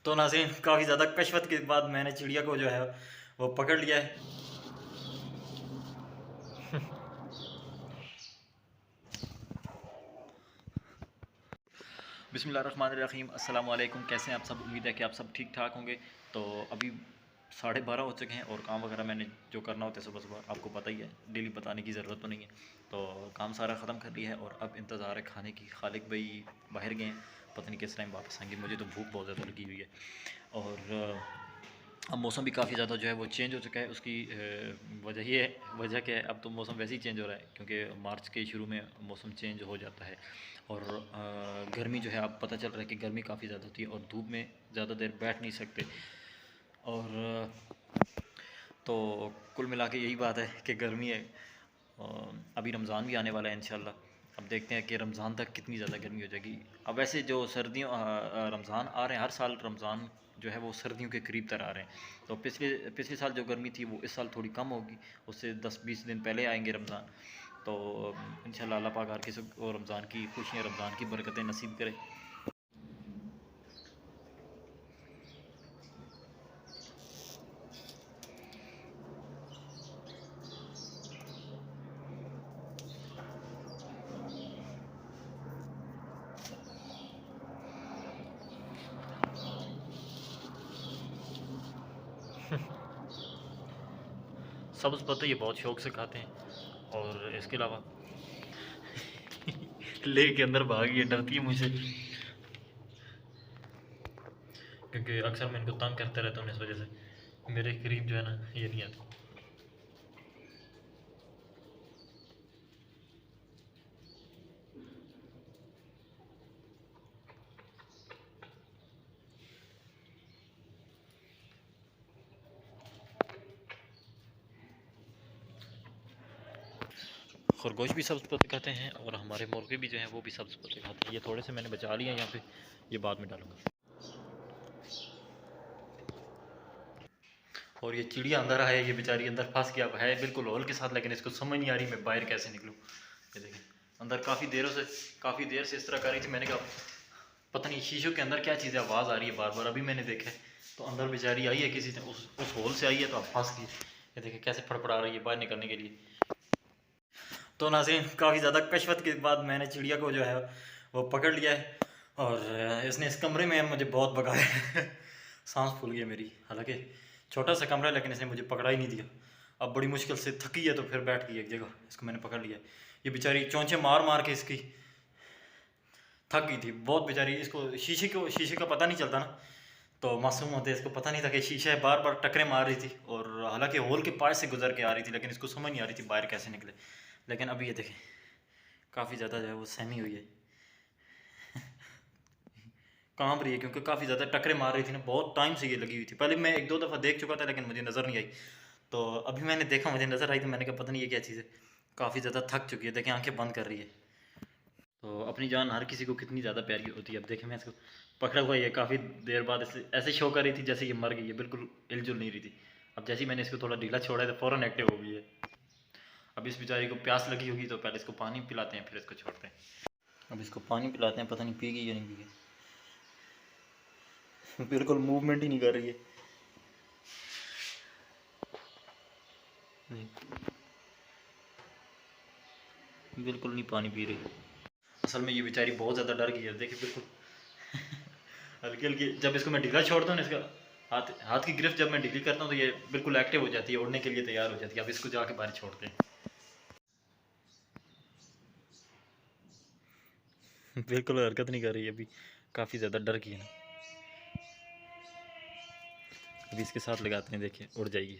तो नाज़रीन, काफ़ी ज़्यादा कशमत के बाद मैंने चिड़िया को जो है वो पकड़ लिया है। बिस्मिल्लाहिर्रहमानिर्रहीम, अस्सलाम वालेकुम। कैसे हैं आप सब? उम्मीद है कि आप सब ठीक ठाक होंगे। तो अभी 12:30 हो चुके हैं और काम वगैरह मैंने जो करना होता है सुबह सुबह आपको पता ही है, डेली बताने की ज़रूरत तो नहीं है। तो काम सारा ख़त्म कर लिया है और अब इंतज़ार है खाने की। खालिक भाई बाहर गए हैं, पता नहीं किस टाइम वापस आएंगे। मुझे तो भूख बहुत ज़्यादा लगी हुई है और अब मौसम भी काफ़ी ज़्यादा जो है वो चेंज हो चुका है। उसकी वजह ये है, वजह क्या है, अब तो मौसम वैसे ही चेंज हो रहा है क्योंकि मार्च के शुरू में मौसम चेंज हो जाता है। और गर्मी जो है, अब पता चल रहा है कि गर्मी काफ़ी ज़्यादा होती है और धूप में ज़्यादा देर बैठ नहीं सकते। और तो कुल मिला के यही बात है कि गर्मी है। अभी रमज़ान भी आने वाला है इंशाल्लाह। अब देखते हैं कि रमज़ान तक कितनी ज़्यादा गर्मी हो जाएगी। अब वैसे जो सर्दियों रमज़ान आ रहे हैं, हर साल रमज़ान जो है वो सर्दियों के करीब तर आ रहे हैं। तो पिछले पिछले साल जो गर्मी थी वो इस साल थोड़ी कम होगी, उससे 10-20 दिन पहले आएंगे रमज़ान। तो इंशाल्लाह अल्लाह पाक हर किसी को रमज़ान की खुशियाँ, रमज़ान की बरकतें नसीब करे। सब्ज़ पता ये बहुत शौक से खाते हैं और इसके अलावा ले के अंदर भागी है, डरती है मुझसे क्योंकि अक्सर मैं इनको तंग करते रहता हूँ। इस वजह से मेरे करीब जो है ना ये नहीं आती। खरगोश भी सब्ज़ पत्ते खाते हैं और हमारे मुर्गे भी जो हैं वो भी सब्ज़ पत्ते खाते हैं। ये थोड़े से मैंने बचा लिए हैं यहाँ पे, ये बाद में डालूंगा। और ये चिड़िया अंदर है, ये बेचारी अंदर फंस गया है बिल्कुल हॉल के साथ, लेकिन इसको समझ नहीं आ रही मैं बाहर कैसे निकलूँ। ये देखें, अंदर काफ़ी देर से इस तरह कर रही थी। मैंने कहा पता नहीं शीशों के अंदर क्या चीज़ है, आवाज़ आ रही है बार बार। अभी मैंने देखा है तो अंदर बेचारी आई है, किसी ने उस होल से आई है तो अब फंस गई। ये देखें कैसे फड़फड़ा रही है बाहर निकलने के लिए। तो नाज़रीन, काफ़ी ज़्यादा कशमत के बाद मैंने चिड़िया को जो है वो पकड़ लिया है और इसने इस कमरे में मुझे बहुत भगाया है। सांस फूल गई मेरी, हालांकि छोटा सा कमरा है लेकिन इसने मुझे पकड़ा ही नहीं दिया। अब बड़ी मुश्किल से थकी है तो फिर बैठ गई एक जगह, इसको मैंने पकड़ लिया। ये बेचारी चोंचे मार मार के इसकी थक गई थी बहुत बेचारी। इसको शीशे का पता नहीं चलता ना, तो मासूम होते इसको पता नहीं था कि शीशा है। बार बार टकरे मार रही थी और हालांकि होल के पास से गुजर के आ रही थी, लेकिन इसको समझ नहीं आ रही थी बाहर कैसे निकले। लेकिन अभी ये देखें काफ़ी ज़्यादा जो है वो सहमी हुई है, कांप रही है क्योंकि काफ़ी ज़्यादा टकरे मार रही थी ना। बहुत टाइम से ये लगी हुई थी, पहले मैं 1-2 दफ़ा देख चुका था लेकिन मुझे नज़र नहीं आई। तो अभी मैंने देखा, मुझे नज़र आई तो मैंने कहा पता नहीं ये क्या चीज़ है। काफ़ी ज़्यादा थक चुकी है, देखें आंखें बंद कर रही है। तो अपनी जान हर किसी को कितनी ज़्यादा प्यारी होती है। अब देखें मैं इसको पकड़ा हुआ ही है, काफ़ी देर बाद ऐसे शो कर रही थी जैसे ये मर गई है, बिल्कुल हिलजुल नहीं रही थी। अब जैसे ही मैंने इसको थोड़ा ढीला छोड़ा है तो फ़ौरन एक्टिव हो गई है। अब इस बेचारी को प्यास लगी होगी तो पहले इसको पानी पिलाते हैं फिर इसको छोड़ते हैं। अब इसको पानी पिलाते हैं, पता नहीं पी गई या नहीं पी गई। बिल्कुल मूवमेंट ही नहीं कर रही है। बिल्कुल नहीं पानी पी रही। असल में ये बेचारी बहुत ज़्यादा डर गई है, देखिए बिल्कुल हल्की हल्की। जब इसको मैं ढीला छोड़ता हूँ ना, इसका हाथ की गिरफ्त जब मैं ढीली करता हूँ तो ये बिल्कुल एक्टिव हो जाती है, उड़ने के लिए तैयार हो जाती है। अब इसको जाके बाहर छोड़ते हैं। बिल्कुल हरकत नहीं कर रही है अभी, काफ़ी ज़्यादा डर गई है ना। अभी इसके साथ लगाते हैं, देखिए उड़ जाएगी।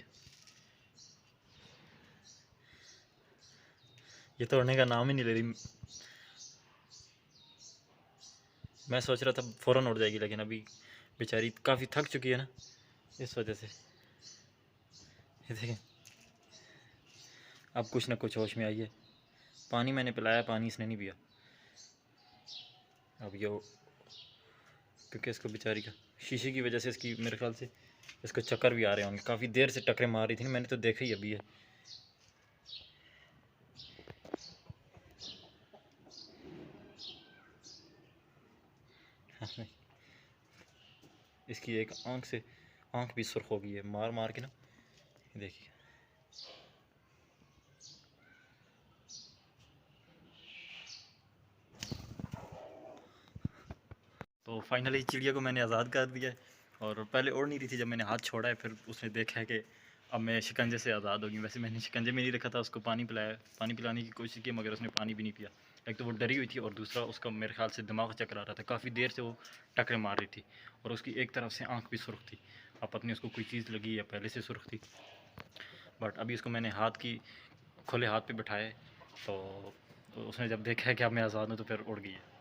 ये तो उड़ने का नाम ही नहीं ले रही। मैं सोच रहा था फ़ौरन उड़ जाएगी लेकिन अभी बेचारी काफ़ी थक चुकी है ना, इस वजह से। ये देखें अब कुछ ना कुछ होश में आई है। पानी मैंने पिलाया, पानी इसने नहीं पिया। अब ये क्योंकि इसको बेचारी का शीशे की वजह से इसकी मेरे ख्याल से इसको चक्कर भी आ रहे होंगे। काफ़ी देर से टकरे मार रही थी ना, मैंने तो देखा ही अभी है। इसकी एक आँख भी सुर्ख हो गई है मार मार के ना, देखिए। तो फाइनली चिड़िया को मैंने आज़ाद कर दिया है, और पहले उड़ नहीं रही थी। जब मैंने हाथ छोड़ा है फिर उसने देखा है कि अब मैं शिकंजे से आज़ाद हो गई। वैसे मैंने शिकंजे में नहीं रखा था, उसको पानी पिलाया, पानी पिलाने की कोशिश की, मगर उसने पानी भी नहीं पिया। एक तो वो डरी हुई थी, और दूसरा उसका मेरे ख्याल से दिमाग चकरा रहा था, काफ़ी देर से वो टकरे मार रही थी, और उसकी एक तरफ से आँख भी सुर्ख थी। अब पता नहीं उसको कोई चीज़ लगी या पहले से सुर्ख थी। बट अभी उसको मैंने खुले हाथ पे बिठाया है, तो उसने जब देखा है कि अब मैं आज़ाद हूँ तो फिर उड़ गई है।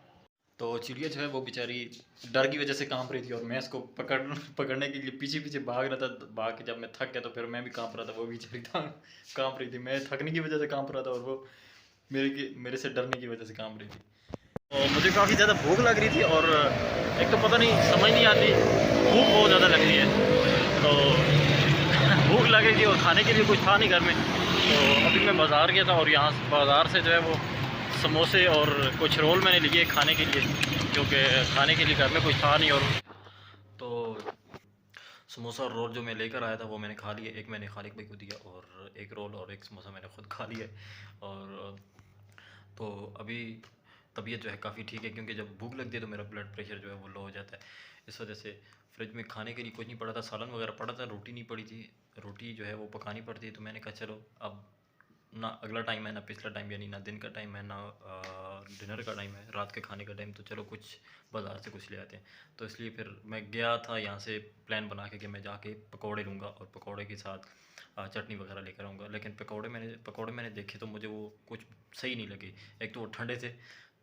तो चिड़िया जो है वो बेचारी डर की वजह से कांप रही थी, और मैं इसको पकड़ने के लिए पीछे पीछे भाग रहा था। भाग के जब मैं थक गया तो फिर मैं भी कांप रहा था, वो बेचारी कांप रही थी। मैं थकने की वजह से कांप रहा था, और वो मेरे से डरने की वजह से कांप रही थी। और मुझे काफ़ी ज़्यादा भूख लग रही थी, और एक तो पता नहीं समझ नहीं आती, भूख बहुत ज़्यादा लग रही है। तो भूख लग रही थी और खाने के लिए कुछ था नहीं घर में। तो अभी मैं बाज़ार गया था, और यहाँ बाज़ार से जो है वो समोसे और कुछ रोल मैंने लिए खाने के लिए, क्योंकि खाने के लिए घर में कुछ था नहीं। और तो समोसा और रोल जो मैं लेकर आया था वो मैंने खा लिया। एक मैंने खालिक भाई को दिया, और एक रोल और एक समोसा मैंने ख़ुद खा लिया। और तो अभी तबीयत जो है काफ़ी ठीक है, क्योंकि जब भूख लगती है तो मेरा ब्लड प्रेशर जो है वो लो हो जाता है। इस वजह से फ्रिज में खाने के लिए कुछ नहीं पड़ा था, सालन वगैरह पड़ा था, रोटी नहीं पड़ी थी। रोटी जो है वो पकानी पड़ती है, तो मैंने कहा चलो अब ना अगला टाइम है ना पिछला टाइम, यानी ना दिन का टाइम है ना डिनर का टाइम है, रात के खाने का टाइम, तो चलो कुछ बाज़ार से कुछ ले आते हैं। तो इसलिए फिर मैं गया था यहाँ से प्लान बना के कि मैं जाके पकौड़े लूँगा, और पकौड़े के साथ चटनी वगैरह लेकर आऊँगा। लेकिन पकौड़े मैंने देखे तो मुझे वो कुछ सही नहीं लगे। एक तो वो ठंडे थे,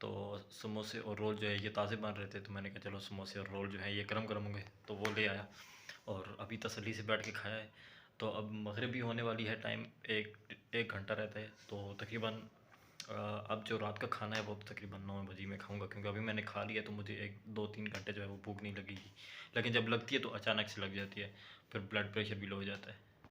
तो समोसे और रोल जो है ये ताज़े बन रहे थे, तो मैंने कहा चलो समोसे और रोल जो है ये गरम गरम होंगे, तो वो ले आया, और अभी तसल्ली से बैठ के खाया है। तो अब मगरिब भी होने वाली है, टाइम एक घंटा रहता है, तो तकरीबन अब जो रात का खाना है वो तकरीबन 9 बजे मैं खाऊंगा, क्योंकि अभी मैंने खा लिया तो मुझे 1 2 3 घंटे जो है वो भूख नहीं लगेगी। लेकिन जब लगती है तो अचानक से लग जाती है, फिर ब्लड प्रेशर भी लो हो जाता है।